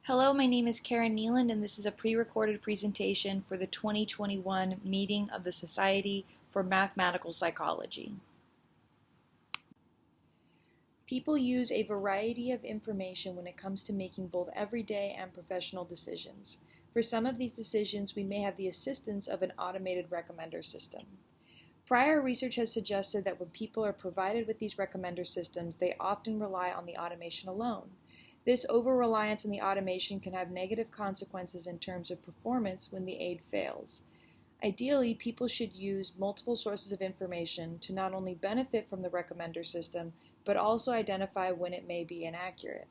Hello, my name is Karen Nealand, and this is a pre-recorded presentation for the 2021 meeting of the Society for Mathematical Psychology. People use a variety of information when it comes to making both everyday and professional decisions. For some of these decisions, we may have the assistance of an automated recommender system. Prior research has suggested that when people are provided with these recommender systems, they often rely on the automation alone. This over-reliance on the automation can have negative consequences in terms of performance when the aid fails. Ideally, people should use multiple sources of information to not only benefit from the recommender system, but also identify when it may be inaccurate.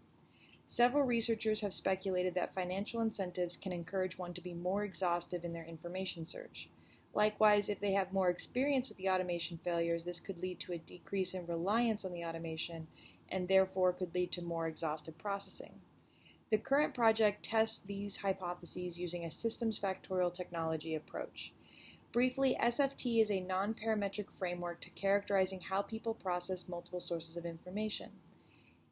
Several researchers have speculated that financial incentives can encourage one to be more exhaustive in their information search. Likewise, if they have more experience with the automation failures, this could lead to a decrease in reliance on the automation and therefore could lead to more exhaustive processing. The current project tests these hypotheses using a systems factorial technology approach. Briefly, SFT is a non-parametric framework to characterizing how people process multiple sources of information.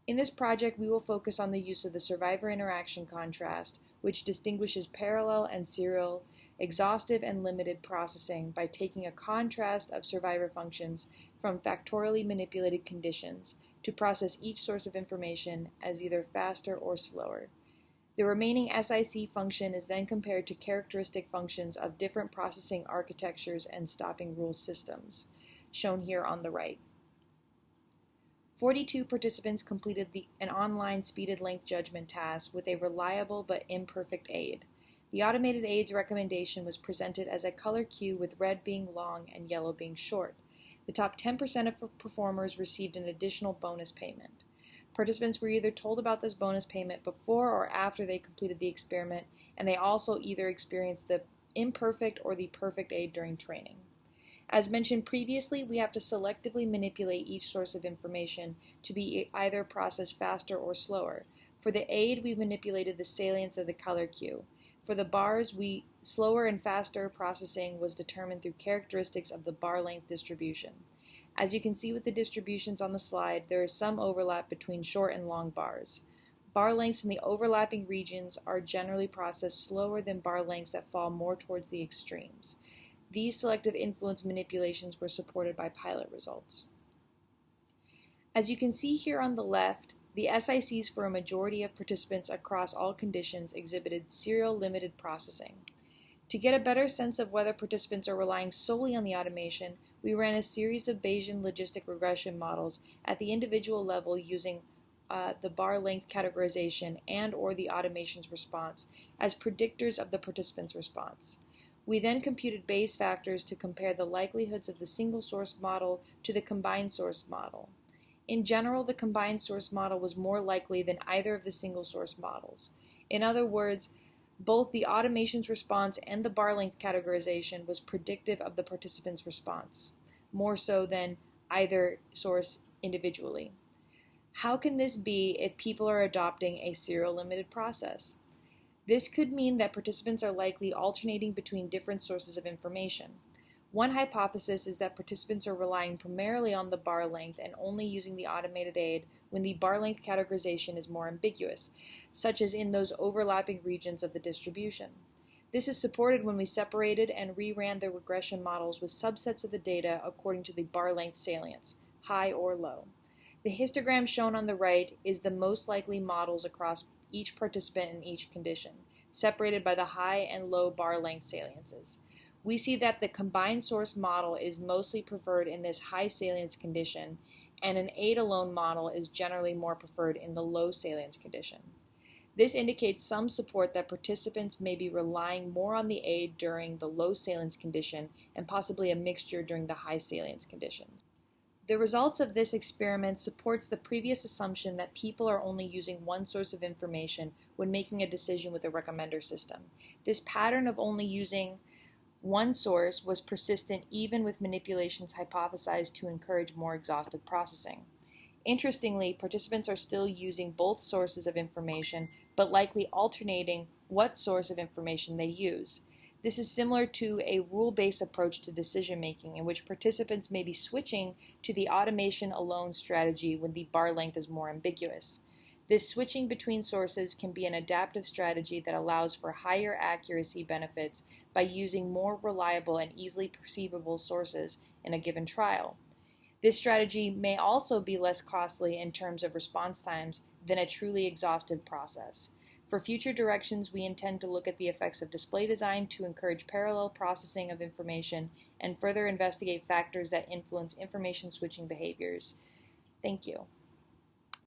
In this project, we will focus on the use of the survivor interaction contrast, which distinguishes parallel and serial, exhaustive and limited processing by taking a contrast of survivor functions from factorially manipulated conditions to process each source of information as either faster or slower. The remaining SIC function is then compared to characteristic functions of different processing architectures and stopping rule systems, shown here on the right. 42 participants completed an online speeded length judgment task with a reliable but imperfect aid. The automated aid's recommendation was presented as a color cue with red being long and yellow being short. The top 10% of performers received an additional bonus payment. Participants were either told about this bonus payment before or after they completed the experiment, and they also either experienced the imperfect or the perfect aid during training. As mentioned previously, we have to selectively manipulate each source of information to be either processed faster or slower. For the aid, we manipulated the salience of the color cue. For the bars, slower and faster processing was determined through characteristics of the bar length distribution. As you can see with the distributions on the slide, there is some overlap between short and long bars. Bar lengths in the overlapping regions are generally processed slower than bar lengths that fall more towards the extremes. These selective influence manipulations were supported by pilot results. As you can see here on the left, the SICs for a majority of participants across all conditions exhibited serial limited processing. To get a better sense of whether participants are relying solely on the automation, we ran a series of Bayesian logistic regression models at the individual level using the bar length categorization and/or the automation's response as predictors of the participants' response. We then computed Bayes factors to compare the likelihoods of the single source model to the combined source model. In general, the combined source model was more likely than either of the single source models. In other words, both the automation's response and the bar length categorization was predictive of the participant's response, more so than either source individually. How can this be if people are adopting a serial limited process? This could mean that participants are likely alternating between different sources of information. One hypothesis is that participants are relying primarily on the bar length and only using the automated aid when the bar length categorization is more ambiguous, such as in those overlapping regions of the distribution. This is supported when we separated and reran the regression models with subsets of the data according to the bar length salience, high or low. The histogram shown on the right is the most likely models across each participant in each condition, separated by the high and low bar length saliences. We see that the combined source model is mostly preferred in this high salience condition, and an aid alone model is generally more preferred in the low salience condition. This indicates some support that participants may be relying more on the aid during the low salience condition and possibly a mixture during the high salience conditions. The results of this experiment supports the previous assumption that people are only using one source of information when making a decision with a recommender system. This pattern of only using one source was persistent even with manipulations hypothesized to encourage more exhaustive processing. Interestingly, participants are still using both sources of information, but likely alternating what source of information they use. This is similar to a rule-based approach to decision-making in which participants may be switching to the automation alone strategy when the bar length is more ambiguous. This switching between sources can be an adaptive strategy that allows for higher accuracy benefits by using more reliable and easily perceivable sources in a given trial. This strategy may also be less costly in terms of response times than a truly exhaustive process. For future directions, we intend to look at the effects of display design to encourage parallel processing of information and further investigate factors that influence information switching behaviors. Thank you.